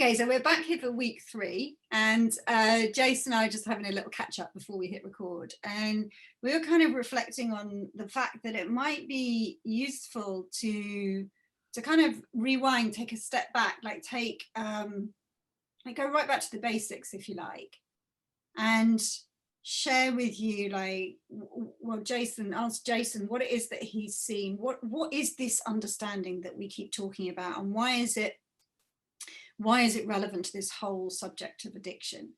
Okay, so we're back here for week 3, and Jason and I are just having a little catch up before we hit record, and we were kind of reflecting on the fact that it might be useful to kind of rewind, take a step back, like go right back to the basics, if you like, and share with you, like, well, ask Jason what it is that he's seen. What is this understanding that we keep talking about, and why is it relevant to this whole subject of addiction?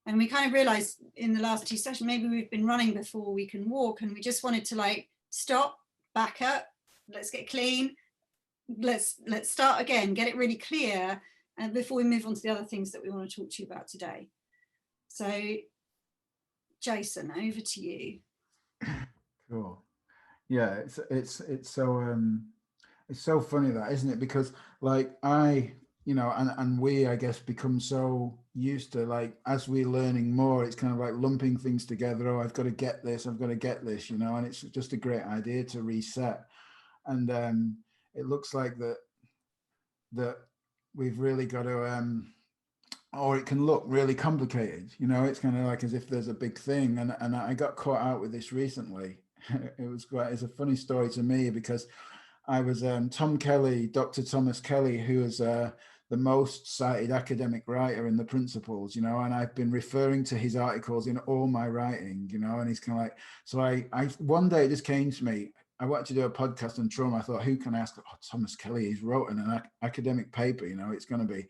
And we kind of realized in the last 2 sessions, maybe we've been running before we can walk, and we just wanted to like stop, back up, let's get clean, let's start again, get it really clear, and before we move on to the other things that we want to talk to you about today. So Jason, over to you. Cool. Yeah, it's so funny, that, isn't it? Because like and we, I guess, become so used to, like, as we're learning more, it's kind of like lumping things together. Oh, I've got to get this, and it's just a great idea to reset. And it looks like that we've really got to, or it can look really complicated. It's kind of like as if there's a big thing. And I got caught out with this recently. It's a funny story to me, because I was Tom Kelly, Dr. Thomas Kelly, who is the most cited academic writer in the Principles, and I've been referring to his articles in all my writing, and he's kind of like, so I one day it just came to me, I wanted to do a podcast on trauma. I thought, who can I ask? Oh, Thomas Kelly, he's wrote an academic paper, it's going to be.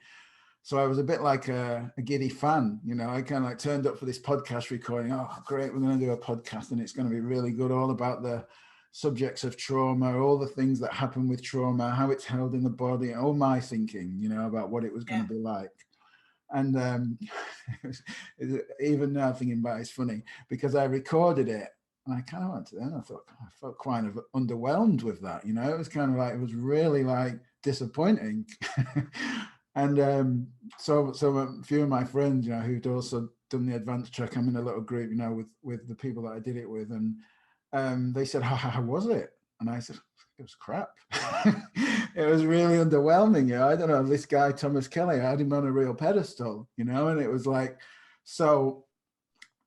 So I was a bit like a giddy fan, I kind of like turned up for this podcast recording. Oh, great, we're going to do a podcast and it's going to be really good, all about the subjects of trauma, all the things that happen with trauma, how it's held in the body, all my thinking, about what it was going to be like. And even now thinking about it's funny, because I recorded it and I kind of went to them, I felt kind of underwhelmed with that, it was kind of like, it was really like disappointing. And so a few of my friends, who'd also done the advanced track, I'm in a little group, with the people that I did it with, and they said, how was it? And I said, it was crap. It was really underwhelming. I don't know, this guy, Thomas Kelly, I had him on a real pedestal, and it was like, so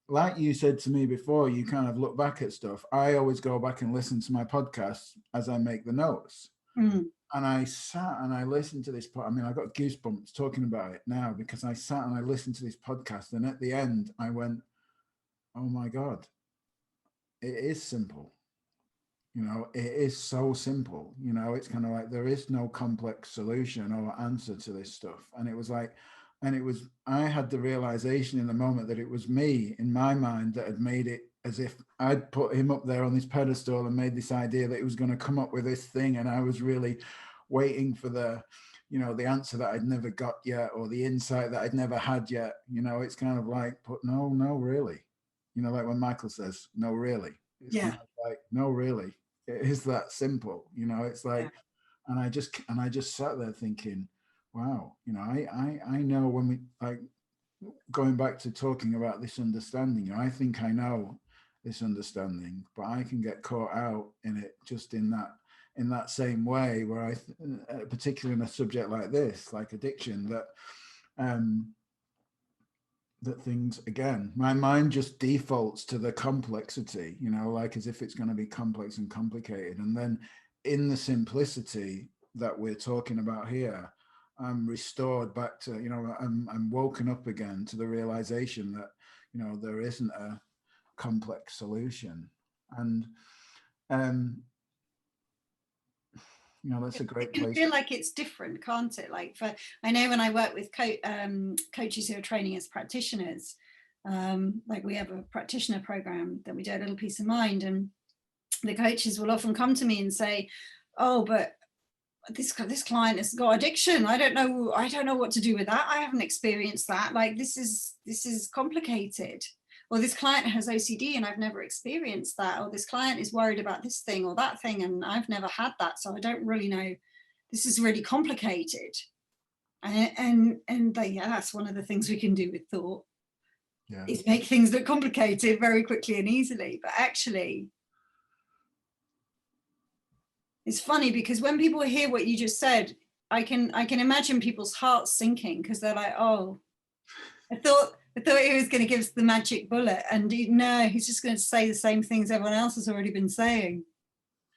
like you said to me before, you kind of look back at stuff. I always go back and listen to my podcasts as I make the notes. Mm. And I sat and I listened to this. I mean, I got goosebumps talking about it now, because I sat and I listened to this podcast, and at the end I went, oh my God, it is simple. It is so simple. It's kind of like there is no complex solution or answer to this stuff. And it was like, I had the realization in the moment that it was me in my mind that had made it, as if I'd put him up there on this pedestal and made this idea that he was going to come up with this thing. And I was really waiting for the answer that I'd never got yet, or the insight that I'd never had yet. It's kind of like, but no, really. Like when Michael says, no, really. It's kind of like, no, really. It is that simple. It's like, and I just sat there thinking, wow, I know, when we, like, going back to talking about this understanding, I think I know this understanding, but I can get caught out in it, just in that same way, where particularly in a subject like this, like addiction, that things, again, my mind just defaults to the complexity, like as if it's going to be complex and complicated. And then in the simplicity that we're talking about here, I'm restored back to, I'm woken up again to the realization that, there isn't a complex solution. And that's a great place. It can feel like it's different, can't it? Like, I know when I work with coaches who are training as practitioners, like we have a practitioner program that we do, a Little Peace of Mind, and the coaches will often come to me and say, oh, but this client has got addiction. I don't know what to do with that. I haven't experienced that. Like, this is complicated. Or this client has OCD and I've never experienced that. Or this client is worried about this thing or that thing and I've never had that, so I don't really know. This is really complicated. And that's one of the things we can do with thought. Yeah. Is make things look complicated very quickly and easily. But actually, it's funny, because when people hear what you just said, I can imagine people's hearts sinking, because they're like, oh, I thought he was going to give us the magic bullet, and no, he's just going to say the same things everyone else has already been saying.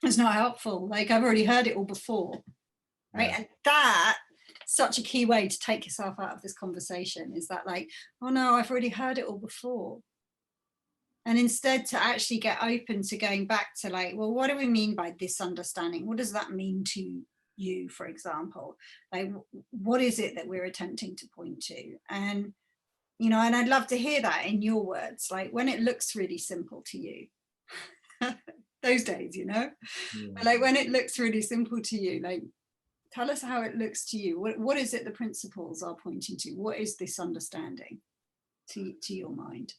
It's not helpful. Like, I've already heard it all before, right? Yeah. And that, such a key way to take yourself out of this conversation, is that like, oh no, I've already heard it all before. And instead to actually get open to going back to like, well, what do we mean by this understanding? What does that mean to you, for example? Like, what is it that we're attempting to point to? And, you know, and I'd love to hear that in your words, like when it looks really simple to you, those days, you know, but like when it looks really simple to you, like, tell us how it looks to you. What is it the principles are pointing to? What is this understanding to your mind?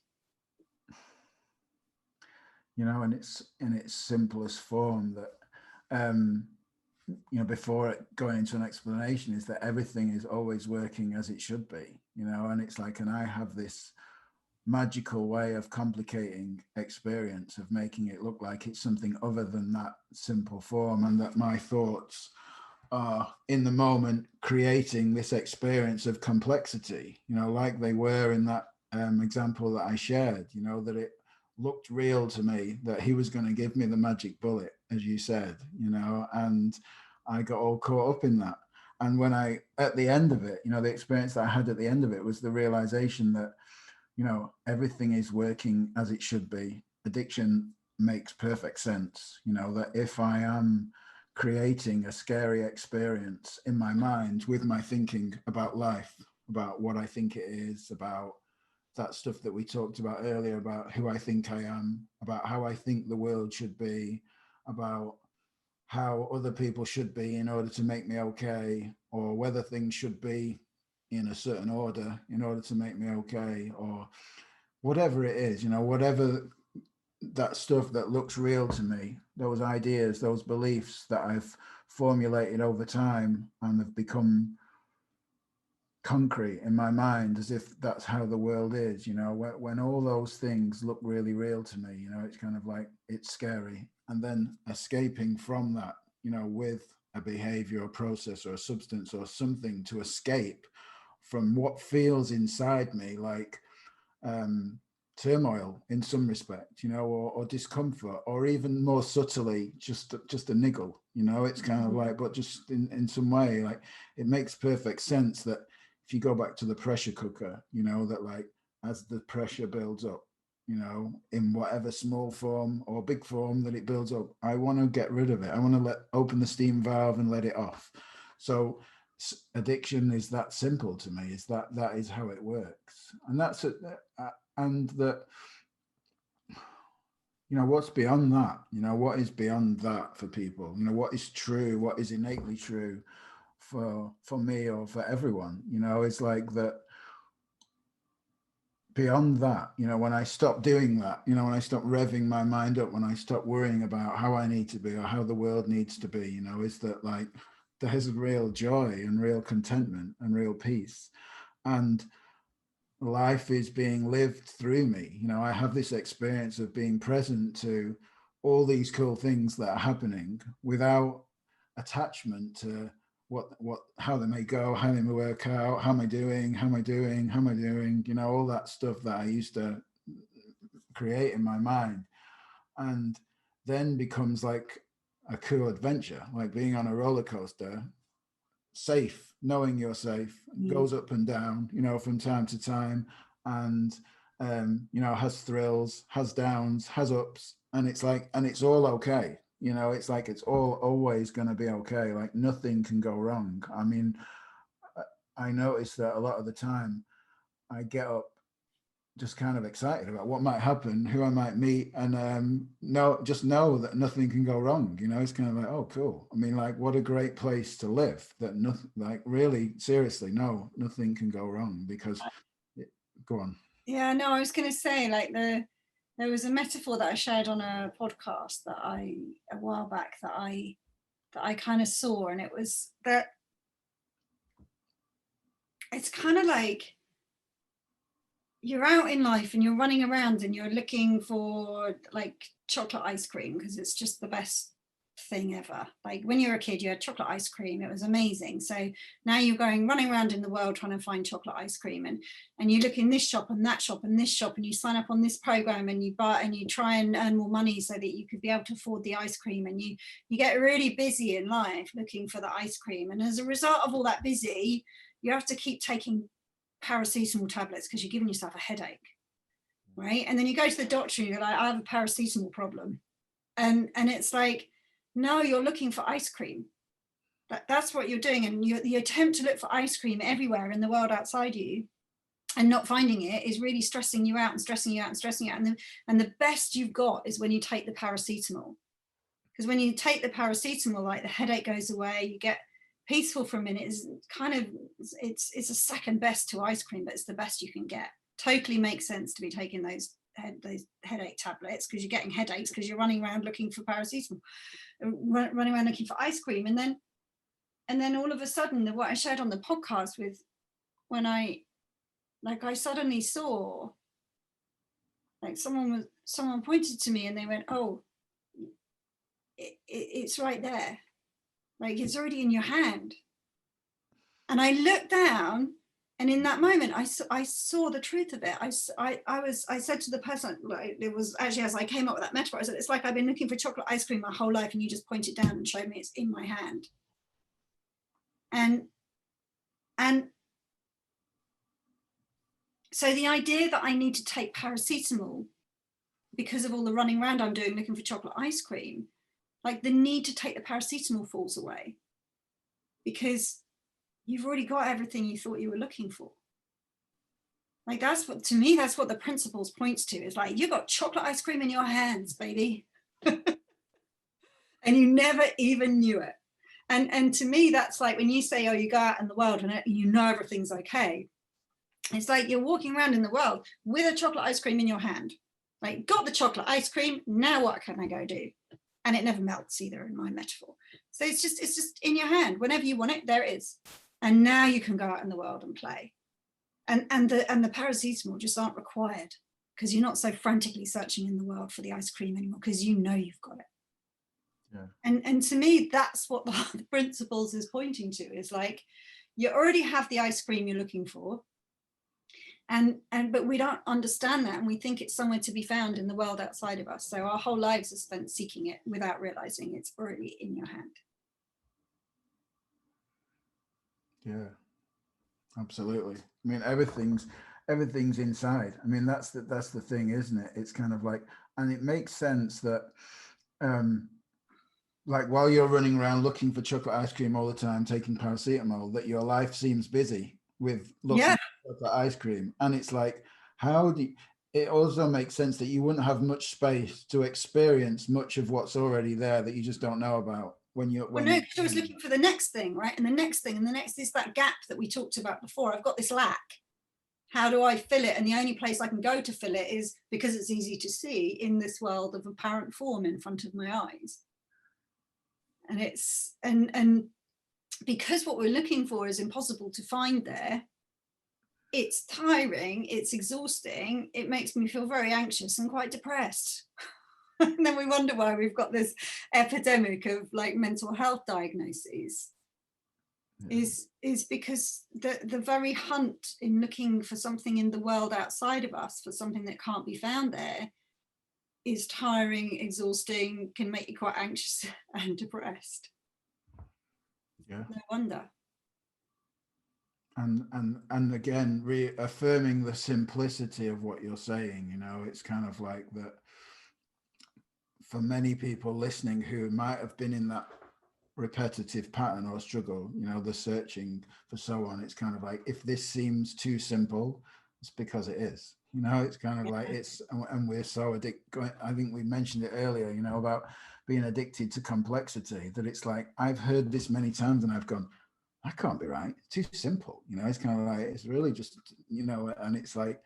You know, and it's in its simplest form that, you know, before going into an explanation, is that everything is always working as it should be, you know, and it's like, and I have this magical way of complicating experience, of making it look like it's something other than that simple form, and that my thoughts are in the moment creating this experience of complexity, you know, like they were in that example that I shared, you know, that it looked real to me, that he was going to give me the magic bullet, as you said, you know, and I got all caught up in that. And when I, at the end of it, you know, the experience that I had at the end of it was the realization that, you know, everything is working as it should be. Addiction makes perfect sense, you know, that if I am creating a scary experience in my mind with my thinking about life, about what I think it is, about that stuff that we talked about earlier, about who I think I am, about how I think the world should be, about how other people should be in order to make me okay, or whether things should be in a certain order in order to make me okay, or whatever it is, you know, whatever that stuff that looks real to me, those ideas, those beliefs that I've formulated over time and have become concrete in my mind, as if that's how the world is, you know, when all those things look really real to me, you know, it's kind of like, it's scary. And then escaping from that, you know, with a behavior or process or a substance or something to escape from what feels inside me like turmoil in some respect, you know, or discomfort, or even more subtly, just a niggle, you know, it's kind of like, but just in some way, like, it makes perfect sense that if you go back to the pressure cooker, you know, that like, as the pressure builds up, you know, in whatever small form or big form that it builds up, I want to get rid of it. I want to open the steam valve and let it off. So addiction is that simple to me, is that is how it works. And that's it. And that, you know, what's beyond that, you know, what is beyond that for people, you know, what is true, what is innately true for me or for everyone, you know, it's like that beyond that, you know, when I stop doing that, you know, when I stop revving my mind up, when I stop worrying about how I need to be or how the world needs to be, you know, is that like, there's real joy and real contentment and real peace, and life is being lived through me. You know, I have this experience of being present to all these cool things that are happening without attachment to how they may go, how they may work out, how am I doing, you know, all that stuff that I used to create in my mind, and then becomes like a cool adventure, like being on a roller coaster, safe, knowing you're safe, goes up and down, you know, from time to time, and you know, has thrills, has downs, has ups, and it's like, and it's all okay, you know, it's like, it's all always going to be okay, like nothing can go wrong. I mean, I notice that a lot of the time I get up just kind of excited about what might happen, who I might meet, and just know that nothing can go wrong. You know, it's kind of like, oh, cool. I mean, like, what a great place to live. That nothing, like, really, seriously, no, nothing can go wrong because. Go on. Yeah, no, I was going to say, like, there was a metaphor that I shared on a podcast that a while back that I kind of saw, and it was that it's kind of like you're out in life and you're running around and you're looking for like chocolate ice cream because it's just the best thing ever. Like when you were a kid, you had chocolate ice cream. It was amazing. So now you're running around in the world trying to find chocolate ice cream, and you look in this shop and that shop and this shop, and you sign up on this program, and you buy and you try and earn more money so that you could be able to afford the ice cream, and you get really busy in life looking for the ice cream. And as a result of all that busy, you have to keep taking paracetamol tablets because you're giving yourself a headache, right? And then you go to the doctor and you're like, I have a paracetamol problem, and it's like, no, you're looking for ice cream. That's what you're doing. And the attempt to look for ice cream everywhere in the world outside you and not finding it is really stressing you out and stressing you out and stressing you out. And the best you've got is when you take the paracetamol. Because when you take the paracetamol, like the headache goes away, you get peaceful for a minute. It's kind of, it's a second best to ice cream, but it's the best you can get. Totally makes sense to be taking those headache tablets because you're getting headaches because you're running around looking for paracetamol, running around looking for ice cream. And then all of a sudden, what I shared on the podcast with, when I suddenly saw, like someone pointed to me and they went, oh, it's right there, like it's already in your hand. And I looked down, and in that moment I saw the truth of it. I said to the person, like, it was actually as I came up with that metaphor, I said, it's like I've been looking for chocolate ice cream my whole life, and you just point it down and show me it's in my hand. And so the idea that I need to take paracetamol because of all the running around I'm doing looking for chocolate ice cream, like the need to take the paracetamol falls away, because you've already got everything you thought you were looking for. Like that's what, to me, that's what the principles points to, is like, you got chocolate ice cream in your hands, baby. And you never even knew it. And to me, that's like when you say, oh, you go out in the world and you know everything's okay. It's like you're walking around in the world with a chocolate ice cream in your hand. Like, got the chocolate ice cream, now what can I go do? And it never melts either in my metaphor. So it's just in your hand. Whenever you want it, there it is. And now you can go out in the world and play. And the paracetamol just aren't required, because you're not so frantically searching in the world for the ice cream anymore, because you know you've got it. Yeah. And to me, that's what the principles is pointing to, is like, you already have the ice cream you're looking for. But we don't understand that, and we think it's somewhere to be found in the world outside of us. So our whole lives are spent seeking it without realizing it's already in your hand. Yeah, absolutely. I mean, everything's inside. I mean, that's the thing, isn't it? It's kind of like, and it makes sense that like while you're running around looking for chocolate ice cream all the time, taking paracetamol, that your life seems busy with looking for chocolate ice cream. And it's like, it also makes sense that you wouldn't have much space to experience much of what's already there that you just don't know about when you're. Well, no, because I was looking for the next thing, right? And the next thing, and the next is that gap that we talked about before. I've got this lack. How do I fill it? And the only place I can go to fill it is, because it's easy to see, in this world of apparent form in front of my eyes. And it's and because what we're looking for is impossible to find there, it's tiring, it's exhausting, it makes me feel very anxious and quite depressed. And then we wonder why we've got this epidemic of like mental health diagnoses. Is because the very hunt in looking for something in the world outside of us, for something that can't be found there, is tiring, exhausting, can make you quite anxious and depressed. Yeah. No wonder. And again, reaffirming the simplicity of what you're saying, you know, it's kind of like that for many people listening who might have been in that repetitive pattern or struggle, you know, the searching for so on, it's kind of like, if this seems too simple, it's because it is, you know. It's kind of like, it's, and we're so addicted. I think we mentioned it earlier, you know, about being addicted to complexity, that it's like, I've heard this many times and I've gone, that can't be right, it's too simple, you know. It's kind of like, it's really just, you know, and it's like,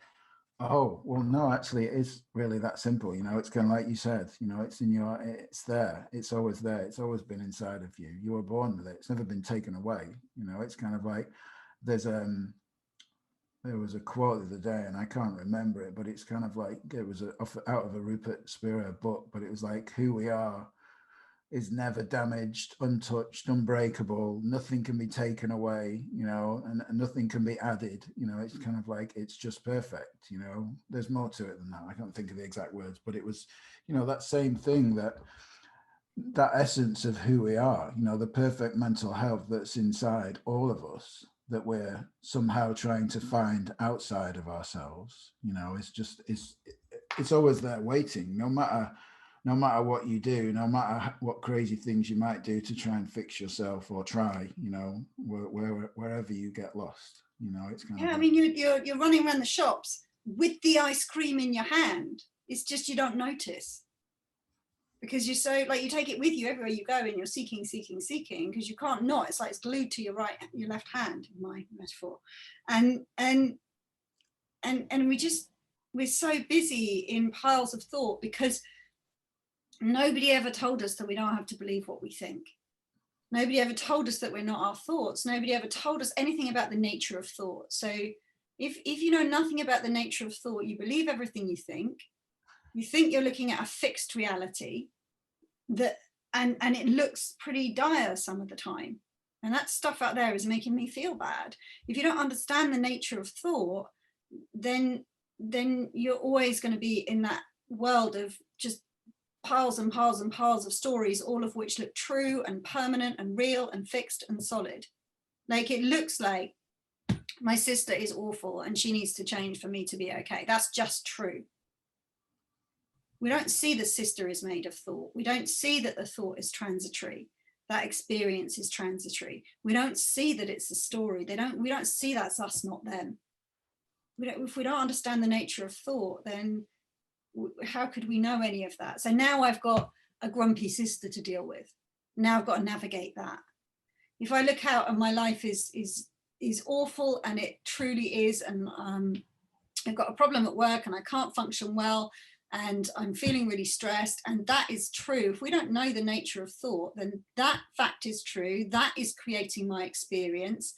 oh, well, no, actually it is really that simple, you know. It's kind of like you said, you know, it's in your, it's there, it's always there, it's always been inside of you, you were born with it, it's never been taken away, you know. It's kind of like, there was a quote the other day and I can't remember it, but it's kind of like, it was out of a Rupert Spira book, but it was like, who we are is never damaged, untouched, unbreakable. Nothing can be taken away, you know, and nothing can be added. You know, it's kind of like, it's just perfect. You know, there's more to it than that. I can't think of the exact words, but it was, you know, that same thing, that essence of who we are, you know, the perfect mental health that's inside all of us, that we're somehow trying to find outside of ourselves. You know, it's always there waiting, no matter what you do, no matter what crazy things you might do to try and fix yourself, or try, you know, wherever you get lost, you know, it's kind Yeah, of I like, mean, you're running around the shops with the ice cream in your hand. It's just you don't notice, because you're so, like, you take it with you everywhere you go, and you're seeking, because you can't not. It's like it's glued to your your left hand, my metaphor. And we're so busy in piles of thought, because nobody ever told us that we don't have to believe what we think. Nobody ever told us that we're not our thoughts. Nobody ever told us anything about the nature of thought. So if you know nothing about the nature of thought, you believe everything you think you're looking at a fixed reality, that and it looks pretty dire some of the time. And that stuff out there is making me feel bad. If you don't understand the nature of thought, then you're always going to be in that world of just piles and piles and piles of stories, all of which look true and permanent and real and fixed and solid. Like, it looks like my sister is awful and she needs to change for me to be okay. That's just true. We don't see the sister is made of thought. We don't see that the thought is transitory. That experience is transitory. We don't see that it's a story. We don't see that's us, not them. If we don't understand the nature of thought, then how could we know any of that? So now I've got a grumpy sister to deal with. Now I've got to navigate that. If I look out and my life is awful, and it truly is, and I've got a problem at work and I can't function well, and I'm feeling really stressed, and that is true. If we don't know the nature of thought, then that fact is true. That is creating my experience.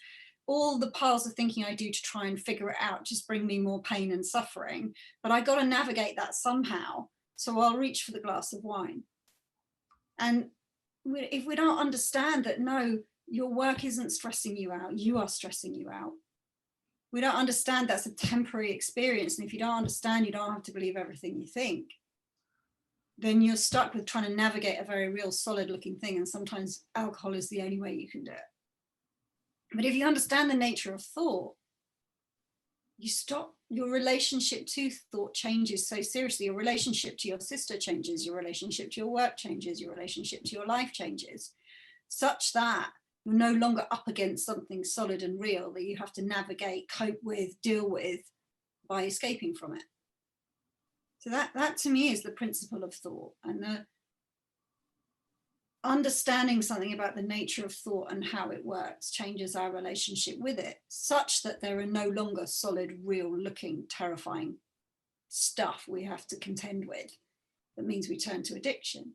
All the piles of thinking I do to try and figure it out just bring me more pain and suffering. But I got to navigate that somehow. So I'll reach for the glass of wine. And if we don't understand that, no, your work isn't stressing you out, you are stressing you out. We don't understand that's a temporary experience. And if you don't understand, you don't have to believe everything you think. Then you're stuck with trying to navigate a very real, solid looking thing. And sometimes alcohol is the only way you can do it. But if you understand the nature of thought, you stop, your relationship to thought changes so seriously. Your relationship to your sister changes, your relationship to your work changes, your relationship to your life changes, such that you're no longer up against something solid and real that you have to navigate, cope with, deal with by escaping from it. So that to me is the principle of thought, and the understanding something about the nature of thought and how it works changes our relationship with it, such that there are no longer solid, real looking, terrifying stuff we have to contend with. That means we turn to addiction.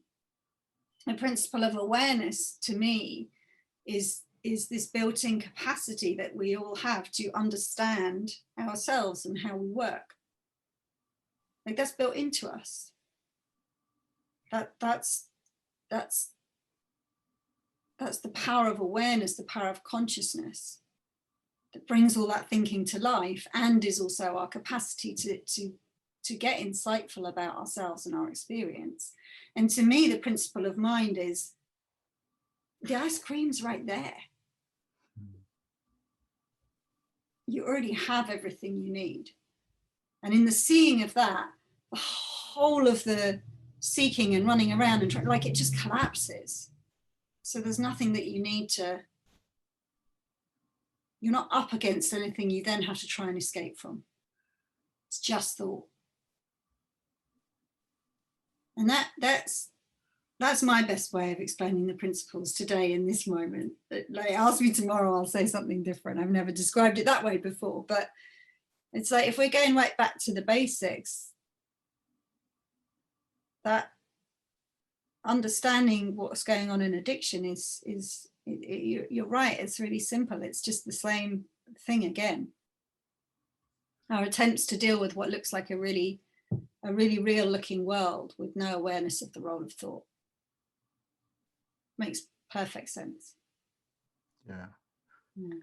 The principle of awareness, to me, is this built-in capacity that we all have to understand ourselves and how we work. Like, that's built into us. That's the power of awareness, the power of consciousness, that brings all that thinking to life, and is also our capacity to get insightful about ourselves and our experience. And to me, the principle of mind is the ice cream's right there. You already have everything you need. And in the seeing of that, the whole of the seeking and running around and trying, like, it just collapses. So there's nothing that you need to, you're not up against anything you then have to try and escape from. It's just thought. And that's my best way of explaining the principles today in this moment. Like, ask me tomorrow, I'll say something different. I've never described it that way before, but it's like, if we're going right back to the basics, that understanding what's going on in addiction you're right, it's really simple. It's just the same thing again. Our attempts to deal with what looks like a really real looking world with no awareness of the role of thought. Makes perfect sense. Yeah. Yeah.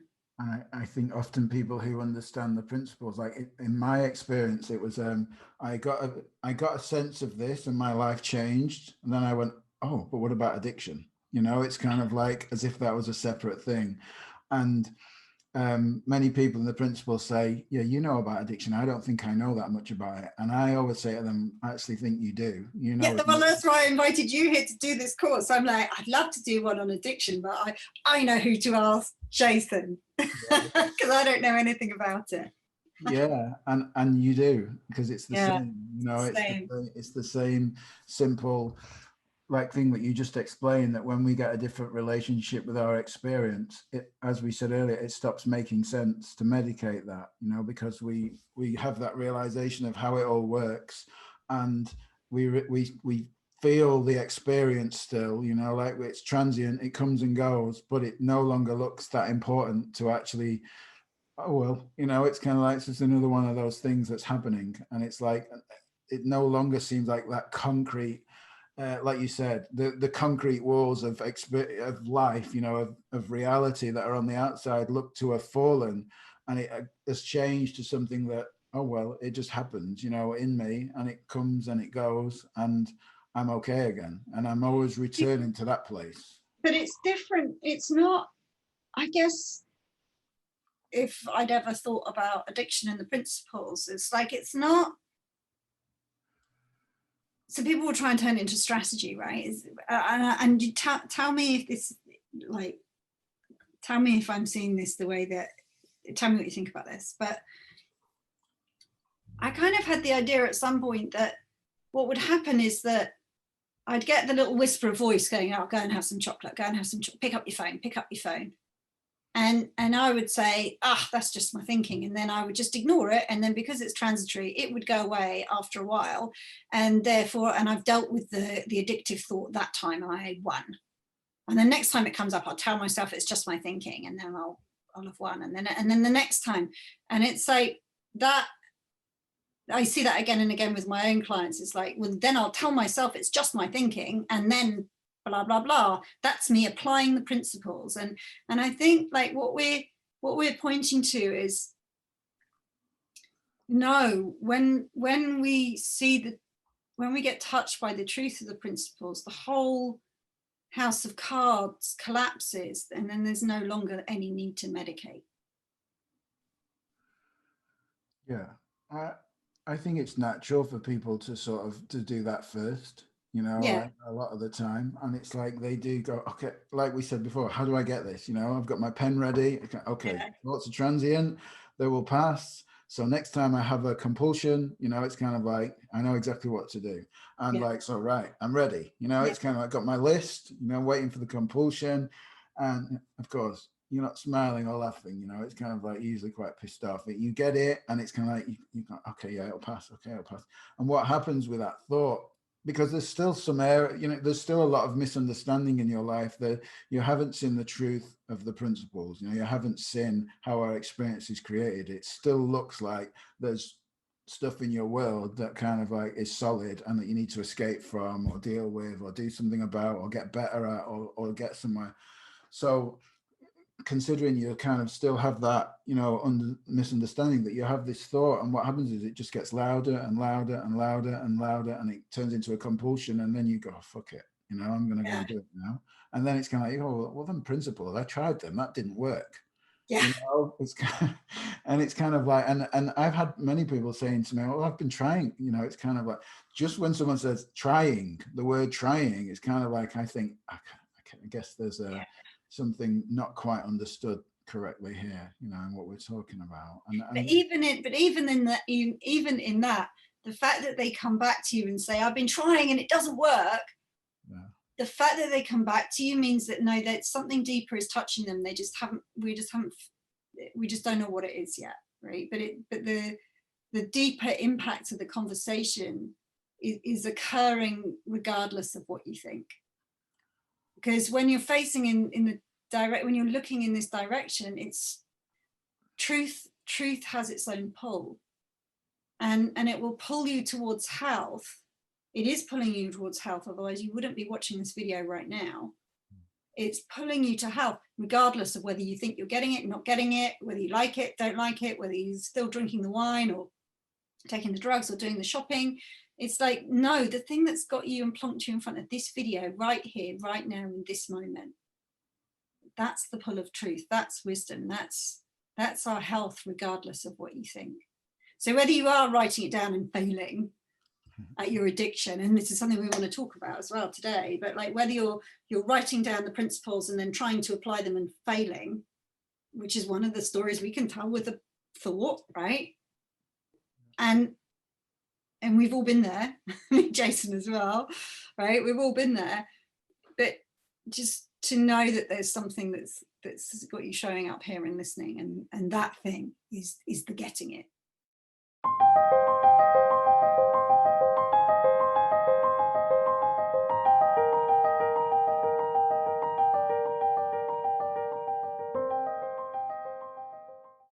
And I think often people who understand the principles, like in my experience, it was I got a sense of this and my life changed, and then I went, oh, but what about addiction? You know, it's kind of like as if that was a separate thing. And many people in the principles say, yeah, you know about addiction. I don't think I know that much about it. And I always say to them, I actually think you do. You know, Yeah, well, that's why I invited you here to do this course. I'm like, I'd love to do one on addiction, but I know who to ask, Jason, because I don't know anything about it. yeah, and you do, because it's the Yeah, same. You know, same. it's the same simple like thing that you just explained, that when we get a different relationship with our experience, it, as we said earlier, it stops making sense to medicate that, you know, because we have that realization of how it all works, and we feel the experience still, you know, like it's transient, it comes and goes, but it no longer looks that important to actually, oh well, you know, it's kind of like it's just another one of those things that's happening, and it's like it no longer seems like that concrete, like you said, the concrete walls of life, you know, of reality that are on the outside look to have fallen, and it has changed to something that, oh well, it just happens, you know, in me, and it comes and it goes, and I'm okay again, and I'm always returning to that place. But it's different. It's not, I guess, if I'd ever thought about addiction and the principles, it's like it's not. So people will try and turn it into strategy, right? And you tell me if this, like, tell me if I'm seeing this the way that, tell me what you think about this. But I kind of had the idea at some point that what would happen is that I'd get the little whisper of voice going, oh, go and have some chocolate, go and have some, pick up your phone, pick up your phone. And I would say, ah, that's just my thinking. And then I would just ignore it. And then because it's transitory, it would go away after a while. And therefore, and I've dealt with the addictive thought that time, I won. And the next time it comes up, I'll tell myself it's just my thinking, and then I'll have won. And then the next time. And it's like that, I see that again and again with my own clients. It's like, well, then I'll tell myself it's just my thinking, and then blah blah blah. That's me applying the principles. And I think like what we're pointing to is, no, when we see the, when we get touched by the truth of the principles, the whole house of cards collapses, and then there's no longer any need to medicate. Yeah, I think it's natural for people to sort of to do that first, you know, Yeah, like a lot of the time. And it's like they do go, okay, like we said before, how do I get this? You know, I've got my pen ready. Okay, yeah, lots of transient, they will pass. So next time I have a compulsion, you know, it's kind of like I know exactly what to do. And yeah, like, so right, I'm ready. You know, yeah, it's kind of like got my list, you know, waiting for the compulsion. And of course, you're not smiling or laughing, you know, it's kind of like usually quite pissed off. You get it, and it's kind of like you go, okay, yeah, it'll pass, okay, it'll pass. And what happens with that thought, because there's still some air, you know, there's still a lot of misunderstanding in your life, that you haven't seen the truth of the principles, you know, you haven't seen how our experience is created. It still looks like there's stuff in your world that kind of like is solid and that you need to escape from or deal with or do something about or get better at or get somewhere. So considering you kind of still have that, you know, misunderstanding that you have this thought, and what happens is it just gets louder and louder and louder and louder, and it turns into a compulsion, and then you go, oh, fuck it, you know, I'm going to go yeah, and do it now. And then it's kind of like, oh, well, them principles, I tried them, that didn't work. yeah, You know, it's kind of, and it's kind of like, and I've had many people saying to me, oh, I've been trying, you know, it's kind of like, just when someone says trying, the word trying, it's kind of like, I think, I guess there's a something not quite understood correctly here, you know, and what we're talking about. But And even in that, even in that, the fact that they come back to you and say, I've been trying and it doesn't work, yeah, the fact that they come back to you means that no, that something deeper is touching them. They just haven't, we just don't know what it is yet, right? But the deeper impact of the conversation is occurring regardless of what you think. Because when you're facing in the direct, when you're looking in this direction, it's truth has its own pull, and it will pull you towards health. It is pulling you towards health, otherwise you wouldn't be watching this video right now. It's pulling you to health, regardless of whether you think you're getting it, not getting it, whether you like it, don't like it, whether you're still drinking the wine or taking the drugs or doing the shopping. It's like, no, the thing that's got you and plonked you in front of this video right here, right now, in this moment, that's the pull of truth. That's wisdom. That's our health, regardless of what you think. So whether you are writing it down and failing at your addiction, and this is something we want to talk about as well today, but like whether you're writing down the principles and then trying to apply them and failing, which is one of the stories we can tell with a thought, right? And we've all been there, Jason as well, right? We've all been there, but just to know that there's something that's got you showing up here and listening, and that thing is the getting it.